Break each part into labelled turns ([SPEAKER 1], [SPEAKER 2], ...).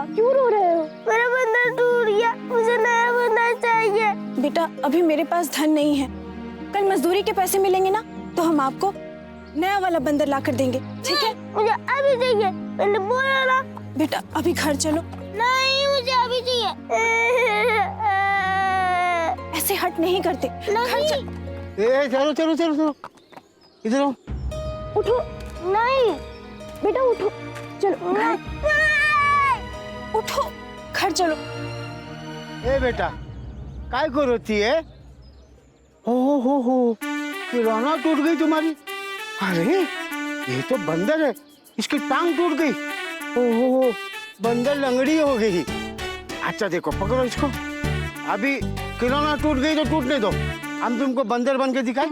[SPEAKER 1] क्यों रो रहे हो?
[SPEAKER 2] मेरा बंदर टूट गया, मुझे नया बंदर चाहिए।
[SPEAKER 1] बेटा अभी मेरे पास धन नहीं है, कल मजदूरी के पैसे मिलेंगे ना तो हम आपको नया वाला बंदर ला कर देंगे, ठीक है?
[SPEAKER 2] मुझे अभी चाहिए, मैंने बोला ना।
[SPEAKER 1] बेटा अभी घर चलो।
[SPEAKER 2] नहीं मुझे अभी चाहिए।
[SPEAKER 1] ऐसे हट नहीं करते। घर चल।
[SPEAKER 3] चलो चलो चलो चलो, इधर आओ।
[SPEAKER 1] उठो।
[SPEAKER 2] नहीं
[SPEAKER 1] बेटा उठो, चलो घर। उठो, घर चलो।
[SPEAKER 3] ए बेटा, काय को रोती है? हो खिलौना टूट गई तुम्हारी। अरे ये तो बंदर है, इसकी टांग टूट गई। ओहो, बंदर लंगड़ी हो गई। अच्छा देखो, पकड़ो इसको। अभी खिलौना टूट गई तो टूटने दो, हम तुमको बंदर बन के दिखाए।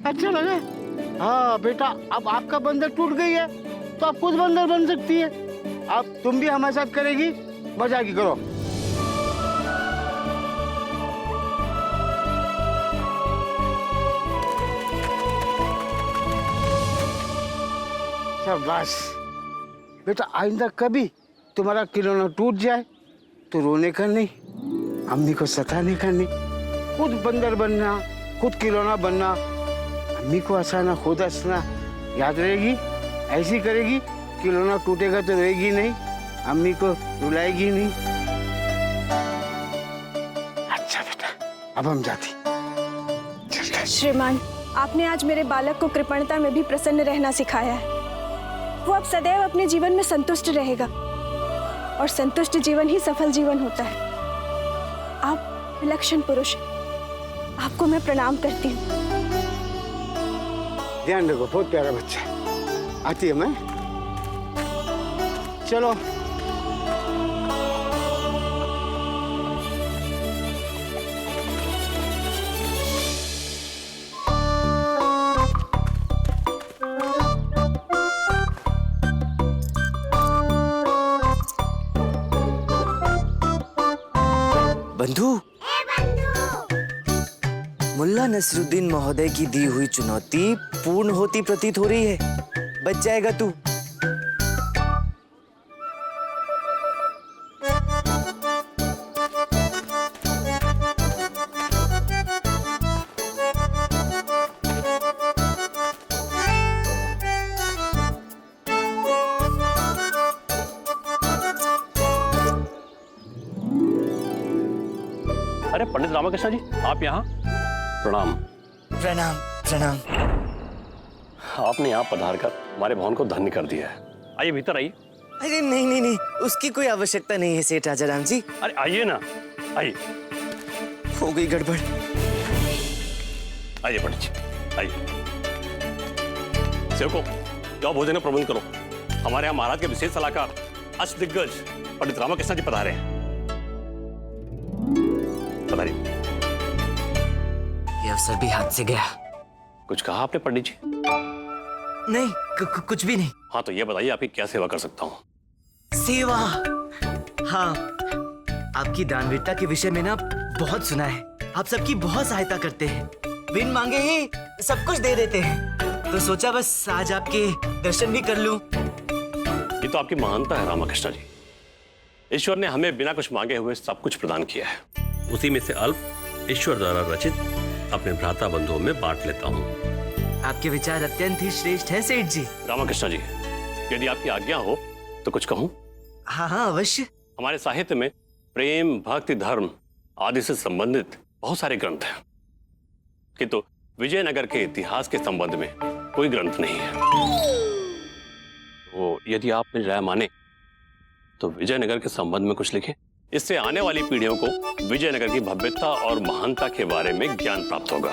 [SPEAKER 3] अच्छा लगा? हाँ बेटा, अब आपका बंदर टूट गई है तो आप खुद बंदर बन सकती है। अब तुम भी हमारे साथ करेगी, मजा की करो। शाबाश बेटा, आइंदा कभी तुम्हारा खिलौना टूट जाए तो रोने का नहीं, अम्मी को सताने का नहीं, खुद बंदर बनना, खुद खिलौना बनना, अम्मी को हंसाना, खुद हंसना। याद रहेगी? ऐसी करेगी, खिलौना टूटेगा तो रोएगी नहीं, अम्मी को रुलाएगी नहीं। अच्छा बेटा, अब हम जाती।
[SPEAKER 1] श्रीमान, आपने आज मेरे बालक को कृपणता में भी प्रसन्न रहना सिखाया है। वो अब सदैव अपने जीवन में संतुष्ट रहेगा और संतुष्ट जीवन ही सफल जीवन होता है। आप विलक्षण पुरुष, आपको मैं प्रणाम करती हूँ।
[SPEAKER 3] ध्यान रखो, बहुत प्यारा बच्चा है। आती है मैं। चलो।
[SPEAKER 4] बंधु, मुल्ला नसरुद्दीन महोदय की दी हुई चुनौती पूर्ण होती प्रतीत हो रही है। बच जाएगा तू।
[SPEAKER 5] अरे पंडित रामकृष्ण जी, आप यहाँ? प्रणाम।
[SPEAKER 4] प्रणाम प्रणाम।
[SPEAKER 5] आपने यहाँ पधार कर हमारे भवन को धन्य कर दिया है। आइए भीतर आइए।
[SPEAKER 4] अरे नहीं नहीं नहीं, उसकी कोई आवश्यकता नहीं है सेठ राजाराम जी।
[SPEAKER 5] अरे आइए ना, आइए।
[SPEAKER 4] हो गई गड़बड़।
[SPEAKER 5] आइए पंडित जी, आइए। सेवको, जाओ भोजन का प्रबंध करो। हमारे यहाँ महाराज के विशेष सलाहकार अष्ट दिग्गज पंडित रामकृष्ण जी पधारे हैं। पधारिए।
[SPEAKER 4] ये अवसर भी हाथ से गया।
[SPEAKER 5] कुछ कहा आपने पंडित जी?
[SPEAKER 4] नहीं, कुछ भी नहीं।
[SPEAKER 5] हाँ तो ये बताइए, आपकी क्या सेवा कर सकता हूँ?
[SPEAKER 4] सेवा? हाँ, आपकी दानवीरता के विषय में ना बहुत सुना है। आप सबकी बहुत सहायता करते हैं, बिन मांगे ही सब कुछ दे देते हैं। तो सोचा बस आज आपके दर्शन भी कर लूं।
[SPEAKER 5] ये तो आपकी महानता है रामकृष्ण जी। ईश्वर ने हमें बिना कुछ मांगे हुए सब कुछ प्रदान किया है। उसी में से अल्प ईश्वर द्वारा रचित अपने भ्राता बंधुओं में बांट लेता हूँ।
[SPEAKER 4] आपके विचार अत्यंत ही श्रेष्ठ हैं सेठ जी।
[SPEAKER 5] रामकृष्ण जी, यदि आपकी आज्ञा हो तो कुछ कहूँ?
[SPEAKER 4] हाँ हाँ अवश्य।
[SPEAKER 5] हमारे साहित्य में प्रेम, भक्ति, धर्म आदि से संबंधित बहुत सारे ग्रंथ हैं, किंतु विजयनगर के इतिहास के संबंध में कोई ग्रंथ नहीं है। तो यदि आप मेरी राय माने तो विजयनगर के संबंध में कुछ लिखें। इससे आने वाली पीढ़ियों को विजयनगर की भव्यता और महानता के बारे में ज्ञान प्राप्त होगा।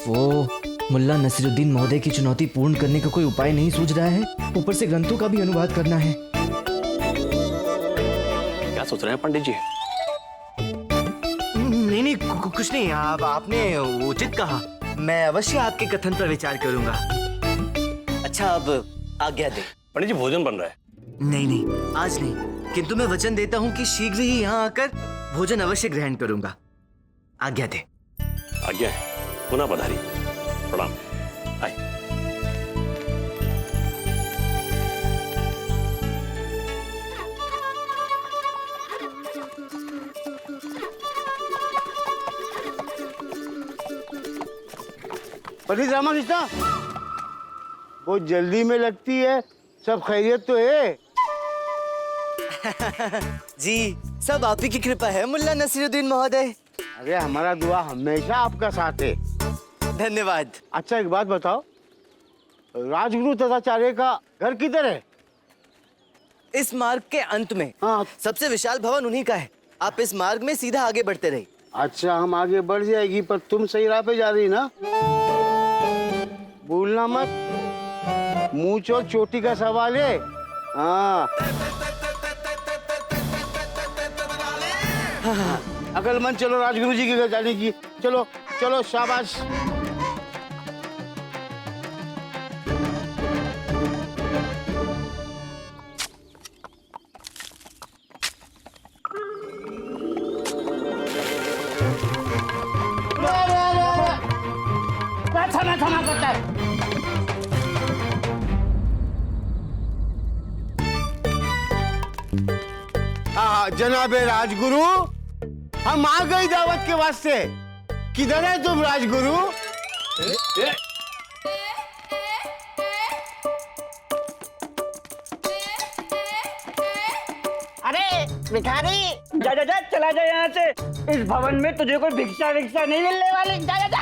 [SPEAKER 4] वो मुल्ला नसीरुद्दीन महोदय की चुनौती पूर्ण करने का कोई उपाय नहीं सूझ रहा है, ऊपर से ग्रंथों का भी अनुवाद करना है।
[SPEAKER 5] क्या सोच रहे हैं पंडित जी?
[SPEAKER 4] नहीं नहीं कुछ नहीं, आपने उचित कहा। मैं अवश्य आपके कथन पर विचार करूंगा। अच्छा, अब आज्ञा दे।
[SPEAKER 5] पंडित जी भोजन बन रहा है।
[SPEAKER 4] नहीं नहीं, आज नहीं, किंतु मैं वचन देता हूँ कि शीघ्र ही यहाँ आकर भोजन अवश्य ग्रहण करूंगा। आज्ञा दे।
[SPEAKER 5] आज्ञा है, पुनः पधारी। प्रणाम। आए।
[SPEAKER 3] पंडित रामाकृष्ण, बहुत जल्दी में लगती है, सब खैरियत तो है?
[SPEAKER 4] जी, सब आप ही की कृपा है मुल्ला नसीरुद्दीन महोदय।
[SPEAKER 3] अरे हमारा दुआ हमेशा आपका साथ है।
[SPEAKER 4] धन्यवाद।
[SPEAKER 3] अच्छा एक बात बताओ, राजगुरु तथाचार्य का घर किधर है?
[SPEAKER 4] इस मार्ग के अंत में।
[SPEAKER 3] हाँ।
[SPEAKER 4] सबसे विशाल भवन उन्हीं का है। आप इस मार्ग में सीधा आगे बढ़ते रहिए।
[SPEAKER 3] अच्छा, हम आगे बढ़ जाएगी, पर तुम सही राह पे जा रही ना? भूलना मत, मूंछ और चोटी का सवाल है। हाँ। अकलमंद चलो राजगुरु जी के घर जाने की। चलो चलो, शाबाश। थमा करता है। जनाबे राजगुरु, हम आ गई दावत के वास्ते। किधर है तुम राजगुरु?
[SPEAKER 6] अरे भिखारी, जा जा जा, चला जा यहाँ से। इस भवन में तुझे कोई भिक्षा विक्षा नहीं मिलने वाली। जा जा जा।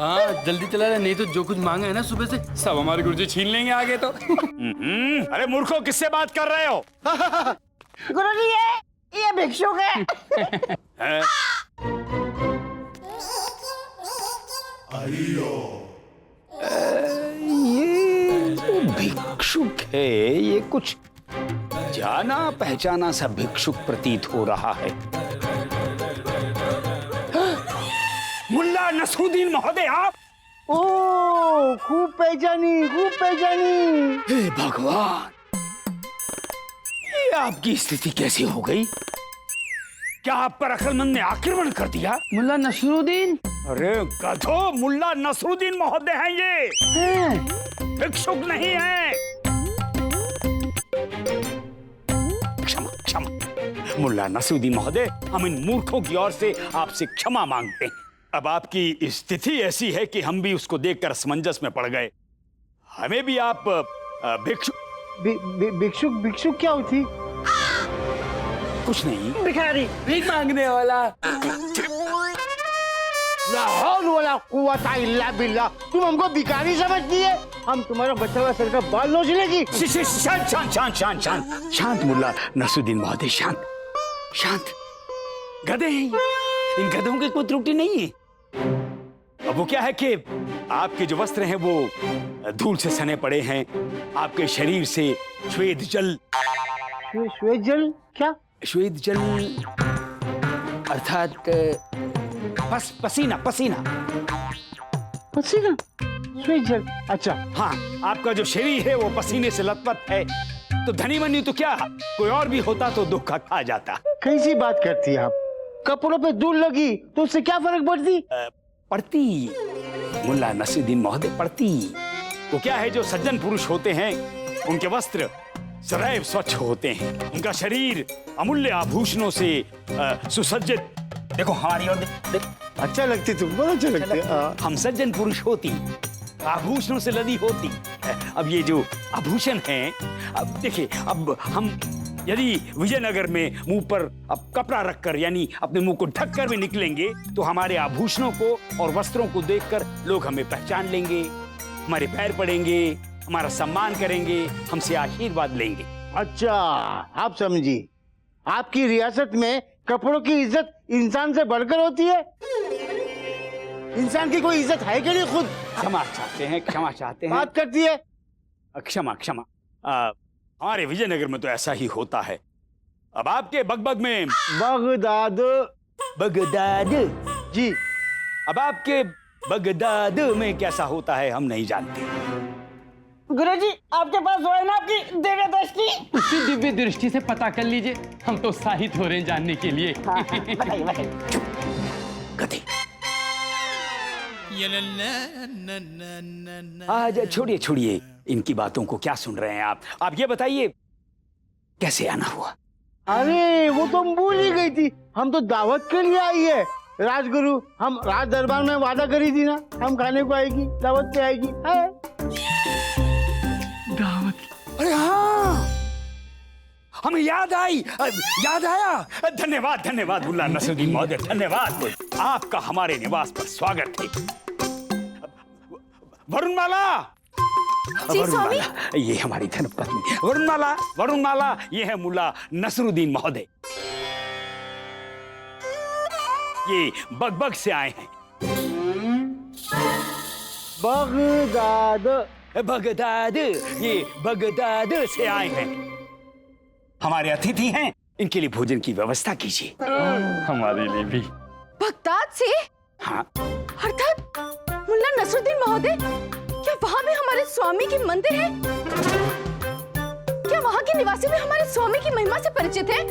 [SPEAKER 7] हाँ, जल्दी चला जा, नहीं तो जो कुछ मांगा है ना सुबह से सब हमारे गुरुजी छीन लेंगे आगे तो।
[SPEAKER 8] अरे मूर्खों, किससे बात कर रहे हो?
[SPEAKER 6] गुरुजी ये भिक्षुक है।
[SPEAKER 8] ये जो भिक्षुक है, ये कुछ जाना पहचाना सा भिक्षुक प्रतीत हो रहा है। मुल्ला नसरुद्दीन महोदय आप?
[SPEAKER 3] ओ, खूब पहचानी, खूब पहचानी।
[SPEAKER 8] हे भगवान, ये आपकी स्थिति कैसी हो गई? क्या आप पर अक्लमंद ने आक्रमण कर दिया?
[SPEAKER 7] मुल्ला नसीरुद्दीन?
[SPEAKER 8] अरे गधो, मुल्ला नसरुद्दीन महोदय हैं ये, भिक्षुक नहीं है। क्षमा क्षमा मुल्ला नसरुद्दीन महोदय, हम इन मूर्खों की ओर से आपसे क्षमा मांगते हैं। अब आपकी स्थिति ऐसी है कि हम भी उसको देखकर असमंजस में पड़ गए। हमें भी आप
[SPEAKER 3] भिक्षुक भिक्षुक क्या होती?
[SPEAKER 8] कुछ नहीं।
[SPEAKER 6] भिखारी,
[SPEAKER 7] भीख मांगने वाला।
[SPEAKER 3] लाहौल वाला कुव्वता इल्ला बिल्ला, तुम हमको भिखारी समझती है? हम तुम्हारा बच्चा हुआ सर का बाल नोच लेगी।
[SPEAKER 8] शांत शांत शांत शांत शांत शांत मुल्ला नसरुद्दीन महोदय, शांत शांत। गधे हैं ये, इन गधों की कोई त्रुटि नहीं है। अब वो क्या है कि आपके जो वस्त्र हैं वो धूल से सने पड़े हैं, आपके शरीर से श्वेत जल।
[SPEAKER 3] श्वेत जल क्या?
[SPEAKER 8] श्वेत जल अर्थात पसीना पसीना
[SPEAKER 3] पसीना, श्वेत जल। अच्छा
[SPEAKER 8] हाँ, आपका जो शरीर है वो पसीने से लथपथ है। तो धनी मनी तो क्या, कोई और भी होता तो दुख खा जाता।
[SPEAKER 3] कैसी बात करती है आप? कपड़ों पे धूल लगी तो उससे क्या फर्क पड़ती?
[SPEAKER 8] पड़ती मुल्ला नसरुद्दीन महोदय, पड़ती। वो क्या है, जो सज्जन पुरुष होते हैं उनके वस्त्र सदैव स्वच्छ होते हैं, उनका शरीर अमूल्य आभूषणों से सुसज्जित। देखो हमारी ओर देख।
[SPEAKER 3] अच्छा लगती तुम, बहुत अच्छा लगते।
[SPEAKER 8] हम सज्जन पुरुष होती, आभूषणों से लदी होती। अब ये जो आभूषण हैं, अब देखिए, अब हम यदि विजयनगर में मुंह पर अब कपड़ा रखकर, यानी अपने मुंह को ढककर भी निकलेंगे, तो हमारे आभूषणों को और वस्त्रों को देखकर लोग हमें पहचान लेंगे, हमारे पैर पड़ेंगे, हमारा सम्मान करेंगे, हमसे आशीर्वाद लेंगे।
[SPEAKER 3] अच्छा, आप समझी। आपकी रियासत में कपड़ों की इज्जत इंसान से बढ़कर होती है? इंसान की कोई इज्जत है कि नहीं खुद?
[SPEAKER 8] क्षमा चाहते हैं, क्षमा चाहते हैं।
[SPEAKER 3] बात करती है।
[SPEAKER 8] क्षमा क्षमा। हमारे विजयनगर में तो ऐसा ही होता है। अब आपके बगबग में
[SPEAKER 3] बगदाद
[SPEAKER 8] बगदाद
[SPEAKER 3] जी,
[SPEAKER 8] अब आपके बगदाद में कैसा होता है हम नहीं जानते।
[SPEAKER 6] गुरुजी, आपके पास वो है ना आपकी दिव्य दृष्टि?
[SPEAKER 7] उसी दिव्य दृष्टि से पता कर लीजिए, हम तो उत्साहित हो रहे हैं जानने के लिए।
[SPEAKER 6] बताइए बताइए।
[SPEAKER 8] गधे। आज छोड़िए छोड़िए इनकी बातों को, क्या सुन रहे हैं आप ये बताइए कैसे आना हुआ?
[SPEAKER 3] अरे वो तो हम भूल ही गई थी, हम तो दावत के लिए आई है। राजगुरु, हम राज दरबार में वादा करी थी ना, हम खाने को आएगी, दावत पे आएगी।
[SPEAKER 8] अरे हाँ, हमें याद आया। धन्यवाद धन्यवाद मुल्ला नसरुद्दीन महोदय, धन्यवाद। आपका हमारे निवास पर स्वागत है। वरुणमाला, वरुणमाला, ये हमारी धर्मपत्नी वरुणमाला, ये है मुल्ला नसरुद्दीन महोदय। ये बगबग से आए हैं। बगदाद, ये बगदाद से आए हैं। हमारे अतिथि हैं, इनके लिए भोजन की व्यवस्था कीजिए।
[SPEAKER 7] हमारे लिए भी।
[SPEAKER 1] बगदाद से?
[SPEAKER 8] हाँ,
[SPEAKER 1] अर्थात मुल्ला नसरुद्दीन महोदय, क्या वहाँ भी हमारे स्वामी की मंदिर है? क्या वहाँ के निवासी भी हमारे स्वामी की महिमा से परिचित हैं?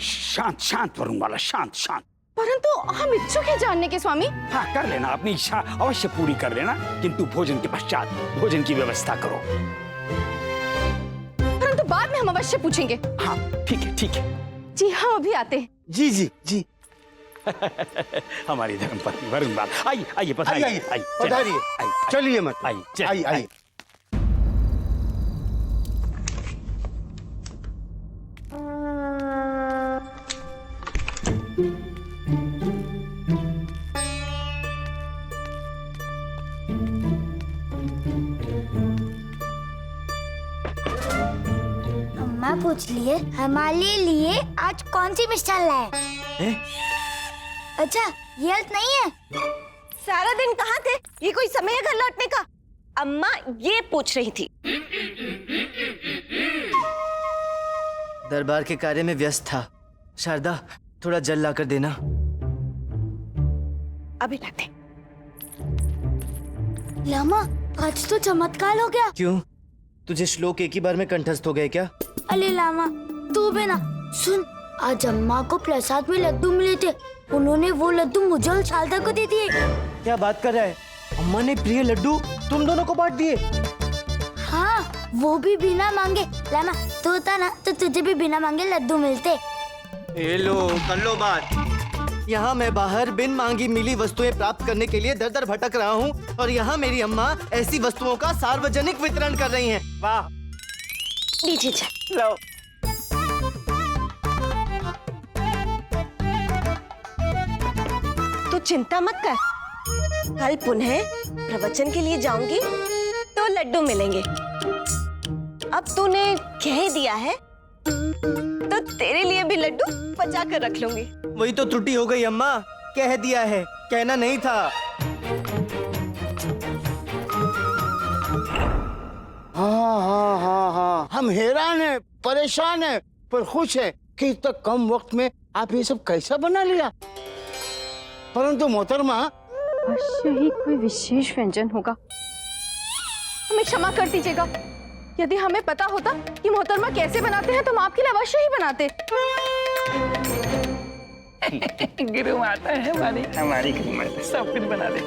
[SPEAKER 8] शांत शांत वरुणमाला, शांत।
[SPEAKER 1] परंतु हम इच्छुक हैं जानने के स्वामी।
[SPEAKER 8] हाँ, कर लेना, अपनी इच्छा अवश्य पूरी कर लेना, किंतु भोजन के पश्चात भोजन की व्यवस्था करो।
[SPEAKER 1] परंतु बाद में हम अवश्य पूछेंगे।
[SPEAKER 8] हाँ, ठीक है।
[SPEAKER 1] जी हम अभी आते हैं।
[SPEAKER 3] जी।
[SPEAKER 8] हमारी धर्मपत्नी वरुणमाला, आइए
[SPEAKER 3] पधारिए। चलिए मत, आइए।
[SPEAKER 2] अम्मा पूछ लिए हमारे लिए आज कौन सी मिष्ठान लाए? अच्छा, ये अर्थ नहीं है।
[SPEAKER 1] सारा दिन कहाँ थे? ये कोई समय है घर लौटने का? अम्मा ये पूछ रही थी।
[SPEAKER 4] दरबार के कार्य में व्यस्त था। शारदा, थोड़ा जल लाकर देना।
[SPEAKER 1] अभी लाते।
[SPEAKER 2] लामा, आज तो चमत्कार हो गया।
[SPEAKER 4] क्यों? तुझे श्लोक एक ही बार में कंठस्थ हो गए क्या?
[SPEAKER 2] अरे लामा, तू भी ना सुन, आज अम्मा को प्रसाद में लड्डू मिले थे, उन्होंने वो लड्डू मुझे और शारदा को दे दिए।
[SPEAKER 4] क्या बात कर रहा है? अम्मा ने प्रिय लड्डू तुम दोनों को बांट दिए?
[SPEAKER 2] हाँ, वो भी बिना मांगे। लामा, तू होता ना तो तुझे भी बिना मांगे लड्डू मिलते।
[SPEAKER 4] ए लो, कर लो बात। यहाँ मैं बाहर बिन मांगी मिली वस्तुएं प्राप्त करने के लिए दर दर भटक रहा हूँ, और यहाँ मेरी अम्मा ऐसी वस्तुओं का सार्वजनिक वितरण कर रही हैं। वाह।
[SPEAKER 1] लीजिए।
[SPEAKER 6] लो।
[SPEAKER 1] तू चिंता मत कर, कल पुनः प्रवचन के लिए जाऊंगी तो लड्डू मिलेंगे। अब तूने कह दिया है तो तेरे लिए भी लड्डू बचा कर रख लूंगी।
[SPEAKER 4] वही तो त्रुटि हो गई अम्मा, कह दिया है, कहना नहीं था।
[SPEAKER 3] हाँ, हम हैरान हैं, परेशान हैं, पर खुश हैं कि इतना कम वक्त में आप ये सब कैसा बना लिया। परंतु मोहतरमा,
[SPEAKER 1] अवश्य ही कोई विशेष व्यंजन होगा। हमें क्षमा कर दीजिएगा, यदि हमें पता होता कि मोहतरमा कैसे बनाते हैं तो हम आपके लिए अवश्य ही बनाते।
[SPEAKER 7] गुरु माता है हमारी गुरु माता, सब कुछ बना दे।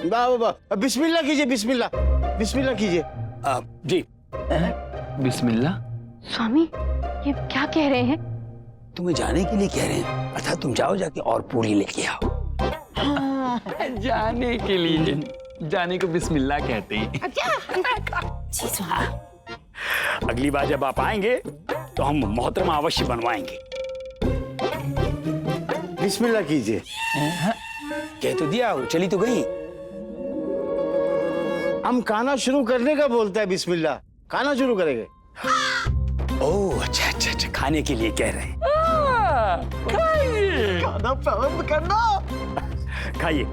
[SPEAKER 3] वाह, बिस्मिल्लाह कीजिए, बिस्मिल्लाह कीजिए।
[SPEAKER 8] जी।
[SPEAKER 7] बिस्मिल्लाह।
[SPEAKER 1] स्वामी, ये क्या कह रहे हैं?
[SPEAKER 8] तुम्हें जाने के लिए कह रहे हैं, अर्थात तुम जाओ, जाके और पूरी लेके आओ।
[SPEAKER 7] जाने के लिए, जाने को बिस्मिल्लाह कहते हैं।
[SPEAKER 8] अगली बार जब आप आएंगे तो हम मोहतरमा अवश्य बनवाएंगे।
[SPEAKER 3] बिस्मिल्लाह कीजिए।
[SPEAKER 8] कह तो दिया, चली तो गई।
[SPEAKER 3] हम खाना शुरू करने का बोलता है, बिस्मिल्लाह, खाना शुरू करेंगे।
[SPEAKER 8] ओह, अच्छा, खाने के लिए कह रहे हैं।
[SPEAKER 6] खाना प्रारंभ करना।
[SPEAKER 8] खाइए।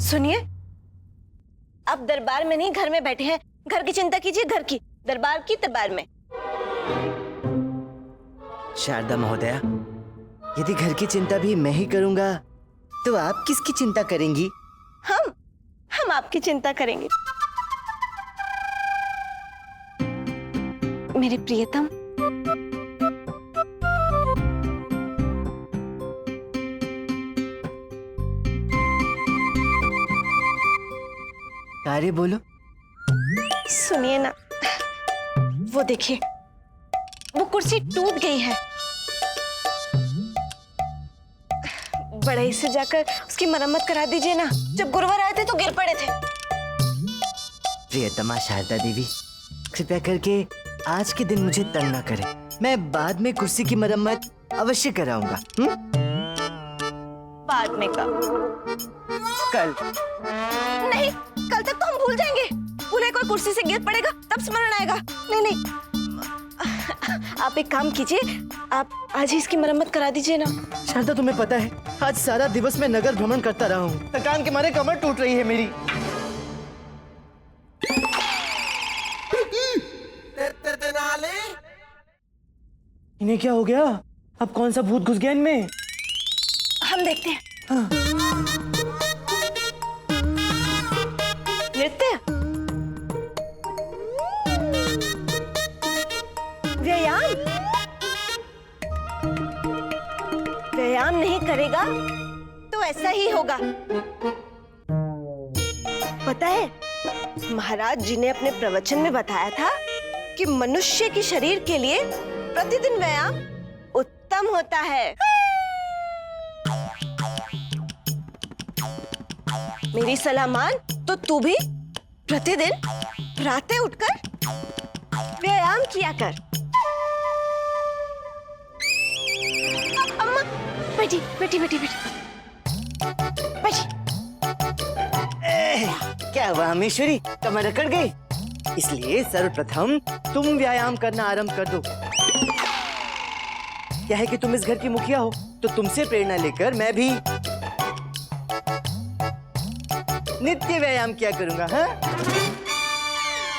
[SPEAKER 1] सुनिए, आप दरबार में नहीं घर में बैठे हैं। घर की चिंता कीजिए, घर की, दरबार की दरबार में।
[SPEAKER 4] शारदा महोदया, यदि घर की चिंता भी मैं ही करूंगा तो आप किसकी चिंता करेंगी?
[SPEAKER 1] हम आपकी चिंता करेंगे। मेरे प्रियतम,
[SPEAKER 4] अरे बोलो।
[SPEAKER 1] सुनिए ना, वो देखिए, वो कुर्सी टूट गई है। बढ़ई से जाकर उसकी मरम्मत करा दीजिए ना। जब गुरुवर आए थे तो गिर पड़े थे।
[SPEAKER 4] प्रियतमा शारदा देवी, कृपया करके आज के दिन मुझे तंग न करें। मैं बाद में कुर्सी की मरम्मत अवश्य कराऊंगा।
[SPEAKER 1] बाद में कब?
[SPEAKER 4] कल।
[SPEAKER 1] नहीं, कल तक तो हम भूल जाएंगे। भूले कोई कुर्सी से गिर पड़ेगा तब स्मरण आएगा। नहीं, आप एक काम कीजिए, आप आज ही इसकी मरम्मत करा दीजिए ना।
[SPEAKER 4] शारदा, तुम्हें पता है आज सारा दिवस मैं नगर भ्रमण करता रहा हूँ। थकान के मारे कमर टूट रही है मेरी। इन्हें क्या हो गया? अब कौन सा भूत घुस गया इनमें?
[SPEAKER 1] हम देखते हैं। नृत्य, व्यायाम। व्यायाम नहीं करेगा तो ऐसा ही होगा। पता है, महाराज जी ने अपने प्रवचन में बताया था कि मनुष्य के शरीर के लिए प्रतिदिन व्यायाम उत्तम होता है। मेरी सलाह मान तो तू भी प्रतिदिन प्रातः उठकर व्यायाम किया कर। अम्मा, बैठी बैठी बैठी बैठी बैठी।
[SPEAKER 4] क्या हुआ अमेश्वरी, कमर अकड़ गई? इसलिए सर्वप्रथम तुम व्यायाम करना आरंभ कर दो। क्या है कि तुम इस घर की मुखिया हो, तो तुमसे प्रेरणा लेकर मैं भी नित्य व्यायाम किया करूंगा। हाँ?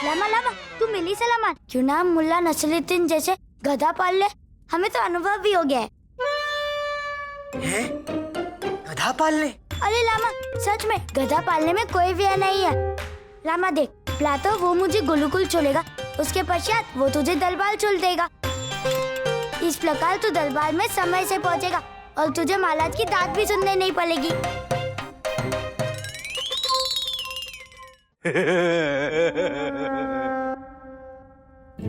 [SPEAKER 2] लामा लामा, तू मिली सलाह मान। क्यों ना हम मुल्ला नसरुद्दीन जैसे गधा पाल ले? हमें तो अनुभव भी हो गया है।
[SPEAKER 4] गधा पालने?
[SPEAKER 2] अरे लामा, सच में गधा पालने में कोई व्यय नहीं है। लामा देख, प्लातो वो मुझे गुरुकुल छोड़ेगा, उसके पश्चात वो तुझे दरबार छोड़ देगा। इस प्रकार तू दरबार में समय से पहुंचेगा और तुझे महाराज की दाद भी सुनने नहीं पड़ेगी।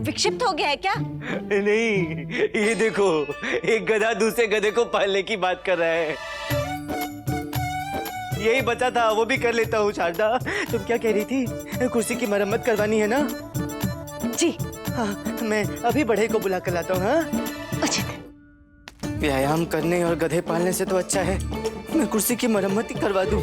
[SPEAKER 1] विक्षिप्त हो गया है क्या?
[SPEAKER 4] नहीं, ये देखो, एक गधा दूसरे गधे को पालने की बात कर रहा है। यही बचा था, वो भी कर लेता हूँ। शारदा, तुम क्या कह रही थी? कुर्सी की मरम्मत करवानी है ना?
[SPEAKER 1] जी
[SPEAKER 4] हाँ, मैं अभी बढ़ई को बुला कर लाता हूँ। हाँ? व्यायाम करने और गधे पालने से तो अच्छा है मैं कुर्सी की मरम्मत ही करवा दूं।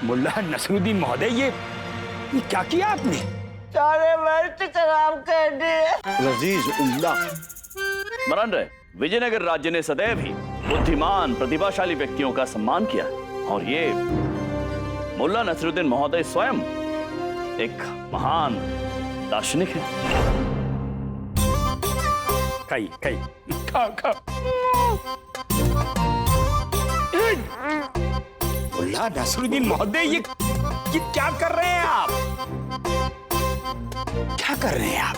[SPEAKER 8] मुल्ला नसरुद्दीन महोदय, ये क्या किया आपने?
[SPEAKER 6] सारे वर्ष खराब कर दिए।
[SPEAKER 9] लजीज उम्दा। स्मरण रहे, विजयनगर राज्य ने सदैव ही बुद्धिमान प्रतिभाशाली व्यक्तियों का सम्मान किया और ये मुल्ला नसरुद्दीन महोदय स्वयं एक महान दार्शनिक है।
[SPEAKER 8] खाई खाई खा खा। मुल्ला नसरुद्दीन महोदय, ये क्या कर रहे हैं आप? क्या कर रहे हैं आप?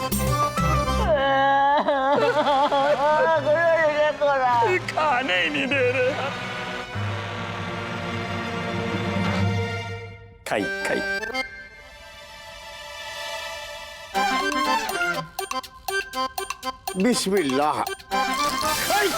[SPEAKER 8] खाने ही नहीं दे रहे। खाई खाई।
[SPEAKER 3] बिस्मिल्लाह।
[SPEAKER 8] खाई।